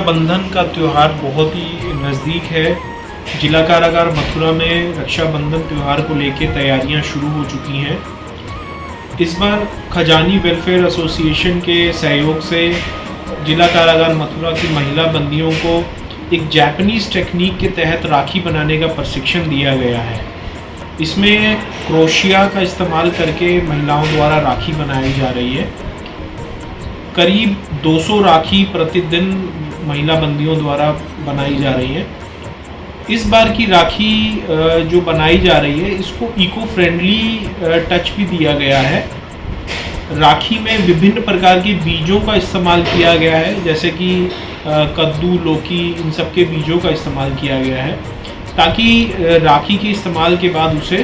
रक्षाबंधन का त्यौहार बहुत ही नज़दीक है। जिला कारागार मथुरा में रक्षाबंधन त्यौहार को लेकर तैयारियां शुरू हो चुकी हैं। इस बार खजानी वेलफेयर एसोसिएशन के सहयोग से जिला कारागार मथुरा की महिला बंदियों को एक जापानीज़ टेक्निक के तहत राखी बनाने का प्रशिक्षण दिया गया है। इसमें क्रोशिया का इस्तेमाल करके महिलाओं द्वारा राखी बनाई जा रही है। करीब 200 राखी प्रतिदिन महिला बंदियों द्वारा बनाई जा रही है। इस बार की राखी जो बनाई जा रही है इसको इको फ्रेंडली टच भी दिया गया है। राखी में विभिन्न प्रकार के बीजों का इस्तेमाल किया गया है, जैसे कि कद्दू, लौकी, इन सब के बीजों का इस्तेमाल किया गया है ताकि राखी के इस्तेमाल के बाद उसे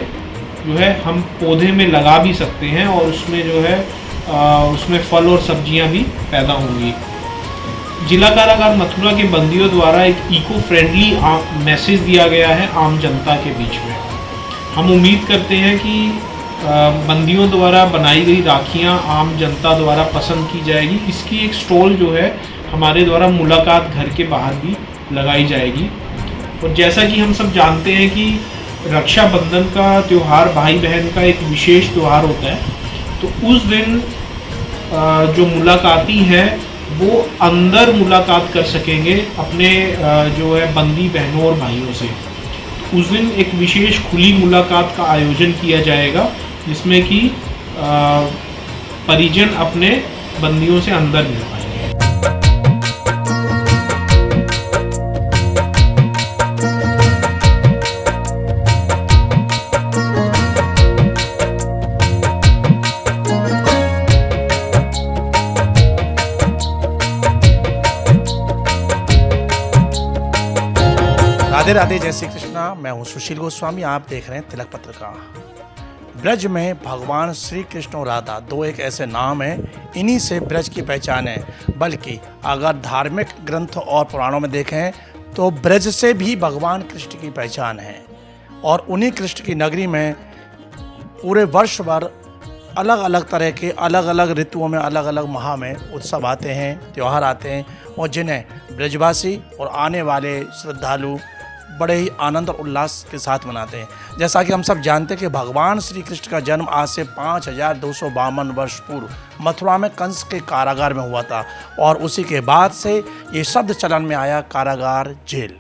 जो है हम पौधे में लगा भी सकते हैं और उसमें जो है उसमें फल और सब्जियां भी पैदा होंगी। जिला कारागार मथुरा के बंदियों द्वारा एक इको फ्रेंडली मैसेज दिया गया है आम जनता के बीच में। हम उम्मीद करते हैं कि बंदियों द्वारा बनाई गई राखियां आम जनता द्वारा पसंद की जाएगी। इसकी एक स्टॉल जो है हमारे द्वारा मुलाकात घर के बाहर भी लगाई जाएगी। और जैसा कि हम सब जानते हैं कि रक्षाबंधन का त्यौहार भाई बहन का एक विशेष त्यौहार होता है, तो उस दिन जो मुलाकाती हैं वो अंदर मुलाकात कर सकेंगे अपने जो है बंदी बहनों और भाइयों से। उस दिन एक विशेष खुली मुलाकात का आयोजन किया जाएगा जिसमें कि परिजन अपने बंदियों से अंदर मिल पाएंगे। राधे राधे, जय श्री कृष्णा। मैं हूं सुशील गोस्वामी, आप देख रहे हैं तिलक पत्रिका। ब्रज में भगवान श्री कृष्ण और राधा दो एक ऐसे नाम हैं, इन्हीं से ब्रज की पहचान है। बल्कि अगर धार्मिक ग्रंथ और पुराणों में देखें तो ब्रज से भी भगवान कृष्ण की पहचान है। और उन्हीं कृष्ण की नगरी में पूरे वर्ष भर अलग अलग तरह के अलग अलग ऋतुओं में अलग अलग माह में उत्सव आते हैं, त्यौहार आते हैं, और जिन्हें ब्रजवासी और आने वाले श्रद्धालु बड़े ही आनंद और उल्लास के साथ मनाते हैं। जैसा कि हम सब जानते हैं कि भगवान श्री कृष्ण का जन्म आज से 5252 वर्ष पूर्व मथुरा में कंस के कारागार में हुआ था, और उसी के बाद से ये शब्द चलन में आया कारागार, जेल।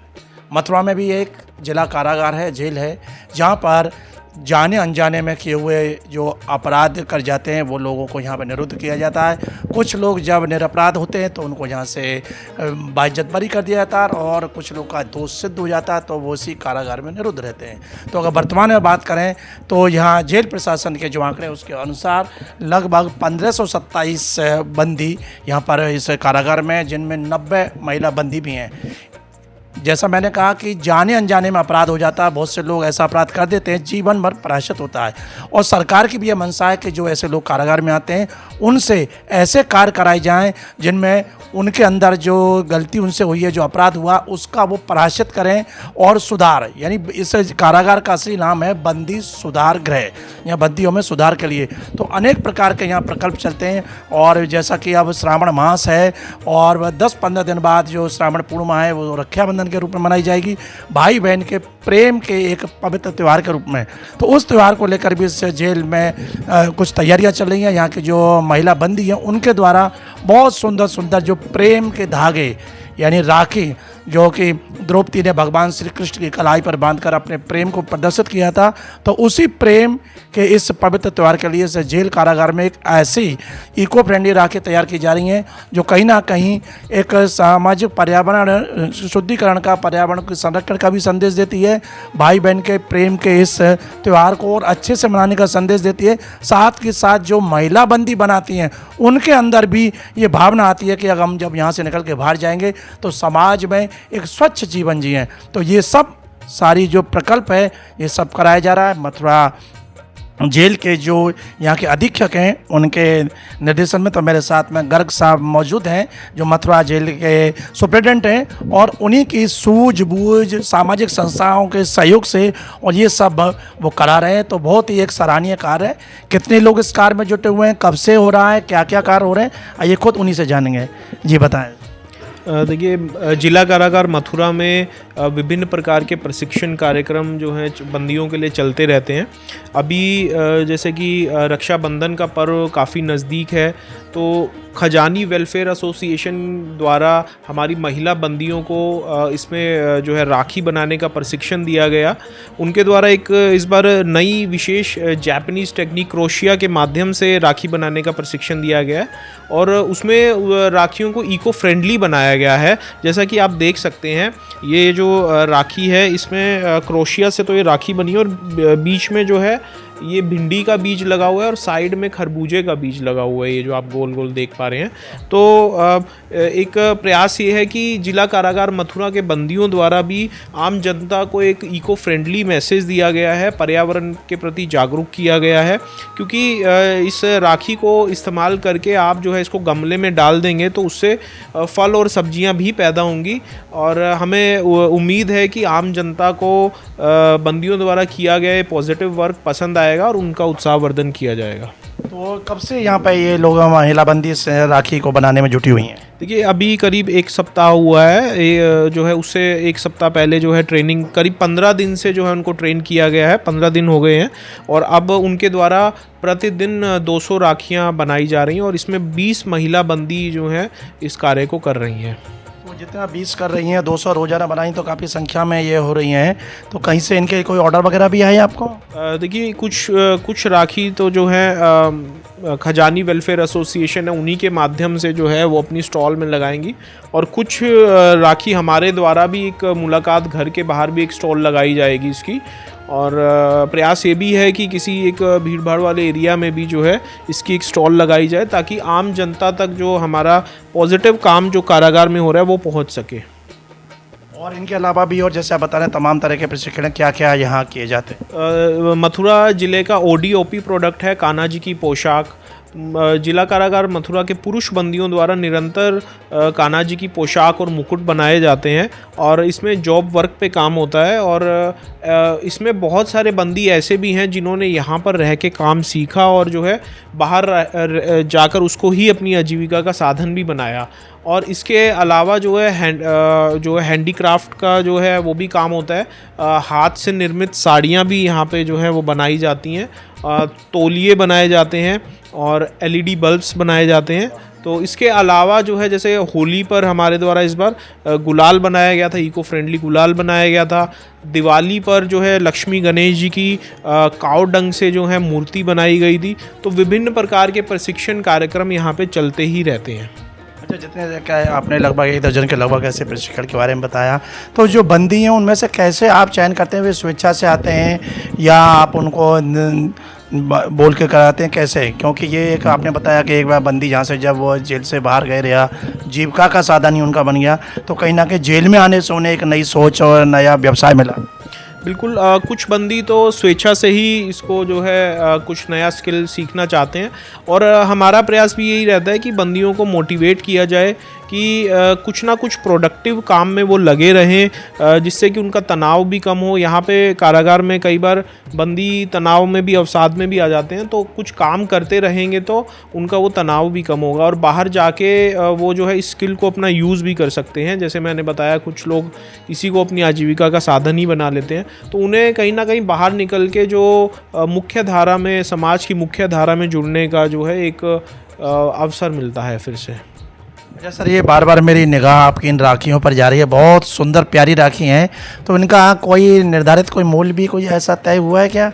मथुरा में भी एक जिला कारागार है, जेल है, जहाँ पर जाने अनजाने में किए हुए जो अपराध कर जाते हैं वो लोगों को यहाँ पर निरुद्ध किया जाता है। कुछ लोग जब निरपराध होते हैं तो उनको यहाँ से बाइज्जत बरी कर दिया जाता है, और कुछ लोग का दोष सिद्ध हो जाता है तो वो उसी कारागार में निरुद्ध रहते हैं। तो अगर वर्तमान में बात करें तो यहाँ जेल प्रशासन के जो आंकड़े उसके अनुसार लगभग 1527 बंदी यहाँ पर इस कारागार में, जिनमें 90 महिला बंदी भी हैं। जैसा मैंने कहा कि जाने अनजाने में अपराध हो जाता है, बहुत से लोग ऐसा अपराध कर देते हैं, जीवन भर प्रायश्चित होता है। और सरकार की भी यह मंशा है कि जो ऐसे लोग कारागार में आते हैं उनसे ऐसे कार्य कराए जाएं जिनमें उनके अंदर जो गलती उनसे हुई है, जो अपराध हुआ, उसका वो प्रायश्चित करें और सुधार। यानी इस कारागार का असली नाम है बंदी सुधार गृह, या बंदियों में सुधार के लिए। तो अनेक प्रकार के यहाँ प्रकल्प चलते हैं। और जैसा कि अब श्रावण मास है और 10-15 दिन बाद जो श्रावण पूर्णिमा है वो रक्षाबंधन के रूप में मनाई जाएगी, भाई बहन के प्रेम के एक पवित्र त्यौहार के रूप में। तो उस त्यौहार को लेकर भी इस जेल में कुछ तैयारियां चल रही हैं। यहाँ की जो महिला बंदी हैं उनके द्वारा बहुत सुंदर सुंदर जो प्रेम के धागे यानी राखी, जो कि द्रौपदी ने भगवान श्री कृष्ण की कलाई पर बांधकर अपने प्रेम को प्रदर्शित किया था, तो उसी प्रेम के इस पवित्र त्यौहार के लिए से जेल कारागार में एक ऐसी इको फ्रेंडली राखी तैयार की जा रही हैं जो कहीं ना कहीं एक सामाजिक पर्यावरण शुद्धिकरण का, पर्यावरण के संरक्षण का भी संदेश देती है। भाई बहन के प्रेम के इस त्यौहार को और अच्छे से मनाने का संदेश देती है। साथ के साथ जो महिला बंदी बनाती हैं उनके अंदर भी ये भावना आती है कि अगर हम जब यहाँ से निकल के बाहर जाएंगे तो समाज में एक स्वच्छ जीवन जिएं। तो ये सब सारी जो प्रकल्प है ये सब कराया जा रहा है। मथुरा जेल के जो यहाँ के अधीक्षक हैं उनके निर्देशन में, तो मेरे साथ में गर्ग साहब मौजूद हैं जो मथुरा जेल के सुप्रिटेंडेंट हैं, और उन्हीं की सूझबूझ सामाजिक संस्थाओं के सहयोग से और ये सब वो करा रहे हैं। तो बहुत ही एक सराहनीय कार्य है। कितने लोग इस कार्य में जुटे हुए हैं, कब से हो रहा है, क्या क्या कार्य हो रहे हैं, आइए खुद उन्हीं से जानेंगे। जी बताएं। देखिए, जिला कारागार मथुरा में विभिन्न प्रकार के प्रशिक्षण कार्यक्रम जो हैं बंदियों के लिए चलते रहते हैं। अभी जैसे कि रक्षाबंधन का पर्व काफ़ी नज़दीक है, तो खजानी वेलफेयर एसोसिएशन द्वारा हमारी महिला बंदियों को इसमें जो है राखी बनाने का प्रशिक्षण दिया गया। उनके द्वारा एक इस बार नई विशेष जापानीज़ टेक्निक क्रोशिया के माध्यम से राखी बनाने का प्रशिक्षण दिया गया है और उसमें राखियों को इको फ्रेंडली बनाया गया है। जैसा कि आप देख सकते हैं, ये जो राखी है इसमें क्रोशिया से तो ये राखी बनी है और बीच में जो है ये भिंडी का बीज लगा हुआ है और साइड में खरबूजे का बीज लगा हुआ है, ये जो आप गोल गोल देख पा रहे हैं। तो एक प्रयास ये है कि जिला कारागार मथुरा के बंदियों द्वारा भी आम जनता को एक इको फ्रेंडली मैसेज दिया गया है, पर्यावरण के प्रति जागरूक किया गया है। क्योंकि इस राखी को इस्तेमाल करके आप जो है इसको गमले में डाल देंगे तो उससे फल और सब्जियां भी पैदा होंगी और हमें उम्मीद है कि आम जनता को बंदियों द्वारा किया गया पॉजिटिव वर्क पसंद आएगा और उनका उत्साहवर्धन किया जाएगा। तो कब से यहाँ पे ये लोग महिला बंदी से राखी को बनाने में जुटी हुई हैं? देखिए, अभी करीब 1 सप्ताह हुआ है। ये जो है उससे 1 सप्ताह पहले जो है ट्रेनिंग करीब 15 दिन से जो है उनको ट्रेन किया गया है। 15 दिन हो गए हैं और अब उनके द्वारा प्रतिदिन 200 राखियाँ बनाई जा रही हैं और इसमें 20 महिला बंदी जो हैं इस कार्य को कर रही हैं। तो जितना 20 कर रही हैं, 200 रोजाना बनाई तो काफ़ी संख्या में ये हो रही हैं। तो कहीं से इनके कोई ऑर्डर वगैरह भी है आपको? देखिए, कुछ राखी तो जो है खजानी वेलफेयर एसोसिएशन है, उन्हीं के माध्यम से जो है वो अपनी स्टॉल में लगाएंगी और कुछ राखी हमारे द्वारा भी एक मुलाकात घर के बाहर भी एक स्टॉल लगाई जाएगी इसकी। और प्रयास ये भी है कि किसी एक भीड़ भाड़ वाले एरिया में भी जो है इसकी एक स्टॉल लगाई जाए ताकि आम जनता तक जो हमारा पॉजिटिव काम जो कारागार में हो रहा है वो पहुंच सके। और इनके अलावा भी और जैसे आप बता रहे हैं तमाम तरह के प्रशिक्षण क्या क्या यहाँ किए जाते हैं? मथुरा ज़िले का ODOP प्रोडक्ट है कान्हा जी की पोशाक। जिला कारागार मथुरा के पुरुष बंदियों द्वारा निरंतर कान्हा जी की पोशाक और मुकुट बनाए जाते हैं और इसमें जॉब वर्क पे काम होता है और इसमें बहुत सारे बंदी ऐसे भी हैं जिन्होंने यहाँ पर रह के काम सीखा और जो है बाहर जाकर उसको ही अपनी आजीविका का साधन भी बनाया। और इसके अलावा जो है हैंडीक्राफ्ट का जो है वो भी काम होता है। हाथ से निर्मित साड़ियाँ भी यहाँ पे जो है वो बनाई जाती हैं, तौलिए बनाए जाते हैं और LED बल्ब्स बनाए जाते हैं। तो इसके अलावा जो है जैसे होली पर हमारे द्वारा इस बार गुलाल बनाया गया था, इको फ्रेंडली गुलाल बनाया गया था। दिवाली पर जो है लक्ष्मी गणेश जी की काव डंग से जो है मूर्ति बनाई गई थी। तो विभिन्न प्रकार के प्रशिक्षण कार्यक्रम यहाँ पे चलते ही रहते हैं। अच्छा, जितने क्या आपने लगभग 1 दर्जन के लगभग ऐसे प्रशिक्षण के बारे में बताया, तो जो बंदी हैं उनमें से कैसे आप चयन करते हैं? वे स्वेच्छा से आते हैं या आप उनको बोल के कराते हैं, कैसे? क्योंकि ये एक आपने बताया कि एक बार बंदी जहाँ से जब वो जेल से बाहर गए रहा, जीविका का साधन ही उनका बन गया, तो कहीं ना कहीं जेल में आने से उन्हें एक नई सोच और नया व्यवसाय मिला। बिल्कुल, कुछ बंदी तो स्वेच्छा से ही इसको जो है कुछ नया स्किल सीखना चाहते हैं और हमारा प्रयास भी यही रहता है कि बंदियों को मोटिवेट किया जाए कि कुछ ना कुछ प्रोडक्टिव काम में वो लगे रहें जिससे कि उनका तनाव भी कम हो। यहाँ पे कारागार में कई बार बंदी तनाव में भी अवसाद में भी आ जाते हैं, तो कुछ काम करते रहेंगे तो उनका वो तनाव भी कम होगा और बाहर जाके वो जो है इस स्किल को अपना यूज़ भी कर सकते हैं। जैसे मैंने बताया, कुछ लोग इसी को अपनी आजीविका का साधन ही बना लेते हैं, तो उन्हें कहीं ना कहीं बाहर निकल के जो मुख्य धारा में, समाज की मुख्य धारा में जुड़ने का जो है एक अवसर मिलता है फिर से। अच्छा सर, ये बार बार मेरी निगाह आपकी इन राखियों पर जा रही है, बहुत सुंदर प्यारी राखी हैं, तो इनका कोई निर्धारित कोई मूल्य भी कोई ऐसा तय हुआ है क्या,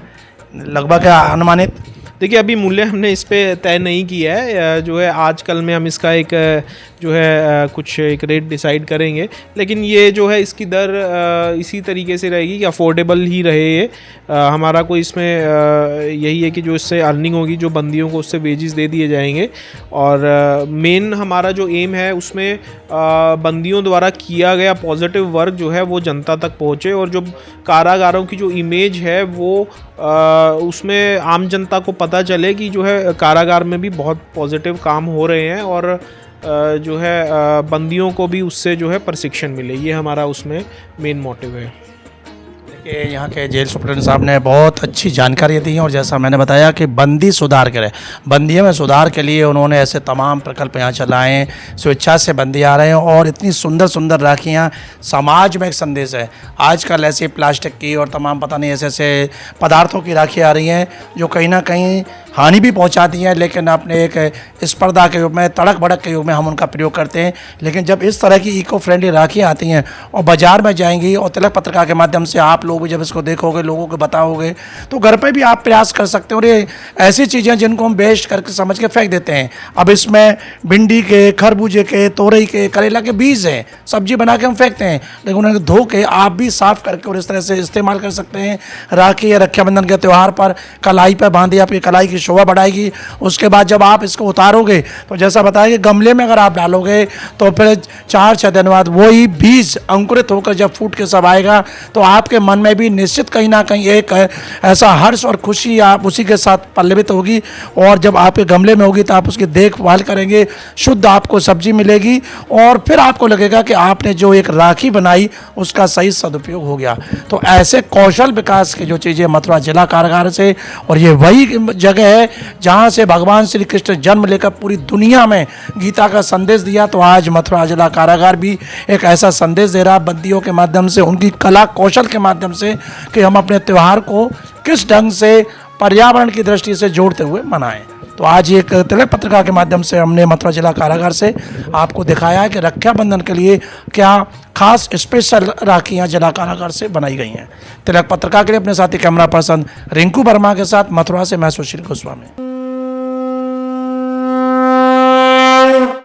लगभग क्या अनुमानित? देखिए, अभी मूल्य हमने इस पे तय नहीं किया है, जो है आजकल में हम इसका एक जो है कुछ एक रेट डिसाइड करेंगे, लेकिन ये जो है इसकी दर इसी तरीके से रहेगी कि अफोर्डेबल ही रहे ये। हमारा कोई इसमें यही है कि जो इससे अर्निंग होगी, जो बंदियों को उससे वेजेस दे दिए जाएंगे और मेन हमारा जो एम है उसमें बंदियों द्वारा किया गया पॉजिटिव वर्क जो है वो जनता तक पहुँचे और जो कारागारों की जो इमेज है वो उसमें आम जनता को पता चले कि जो है कारागार में भी बहुत पॉजिटिव काम हो रहे हैं और जो है बंदियों को भी उससे जो है प्रशिक्षण मिले। ये हमारा उसमें मेन मोटिव है। देखिए यहाँ के जेल सुप्रीटेंडेंट साहब ने बहुत अच्छी जानकारी दी है और जैसा मैंने बताया कि बंदी सुधार करें, बंदियों में सुधार के लिए उन्होंने ऐसे तमाम प्रकल्प यहाँ चलाए हैं। स्वेच्छा से बंदी आ रहे हैं और इतनी सुंदर सुंदर राखियाँ, समाज में एक संदेश है। आजकल ऐसी प्लास्टिक की और तमाम पता नहीं ऐसे ऐसे पदार्थों की राखी आ रही हैं जो कहीं ना कहीं हानि भी पहुंचाती हैं, लेकिन अपने एक स्पर्धा के युग में, तड़क भड़क के युग में हम उनका प्रयोग करते हैं। लेकिन जब इस तरह की इको फ्रेंडली राखियाँ आती हैं और बाज़ार में जाएंगी और तिलक पत्रिका के माध्यम से आप लोग भी जब इसको देखोगे, लोगों को बताओगे, तो घर पे भी आप प्रयास कर सकते हो। और ये ऐसी चीज़ें जिनको हम वेस्ट करके समझ के फेंक देते हैं। अब इसमें भिंडी के, खरबूजे के, तोरई के, करेला के बीज हैं, सब्जी बना के हम फेंकते हैं, लेकिन उन्हें धो के आप भी साफ़ करके और इस तरह से इस्तेमाल कर सकते हैं। राखी या रक्षाबंधन के त्यौहार पर कलाई पर बांधी, आपकी कलाई की शोभा बढ़ाएगी। उसके बाद जब आप इसको उतारोगे तो जैसा बताया कि गमले में अगर आप डालोगे तो फिर 4-6 दिन बाद वही बीज अंकुरित होकर जब फूट के सब आएगा तो आपके मन में भी निश्चित कहीं ना कहीं एक ऐसा हर्ष और खुशी आप उसी के साथ पल्लवित होगी। और जब आपके गमले में होगी तो आप उसकी देखभाल करेंगे, शुद्ध आपको सब्जी मिलेगी और फिर आपको लगेगा कि आपने जो एक राखी बनाई उसका सही सदुपयोग हो गया। तो ऐसे कौशल विकास की जो चीज़ें मथुरा जिला कारागार से, और ये वही जगह है जहाँ से भगवान श्री कृष्ण जन्म लेकर पूरी दुनिया में गीता का संदेश दिया। तो आज मथुरा जिला कारागार भी एक ऐसा संदेश दे रहा बंदियों के माध्यम से, उनकी कला कौशल के माध्यम से, कि हम अपने त्यौहार को किस ढंग से पर्यावरण की दृष्टि से जोड़ते हुए मनाएं। तो आज एक तिलक पत्रिका के माध्यम से हमने मथुरा जिला कारागार से आपको दिखाया है कि रक्षाबंधन के लिए क्या खास स्पेशल राखियाँ जिला कारागार से बनाई गई हैं। तिलक पत्रिका के लिए अपने साथी कैमरा पर्सन रिंकू वर्मा के साथ मथुरा से मैं सुशील गोस्वामी।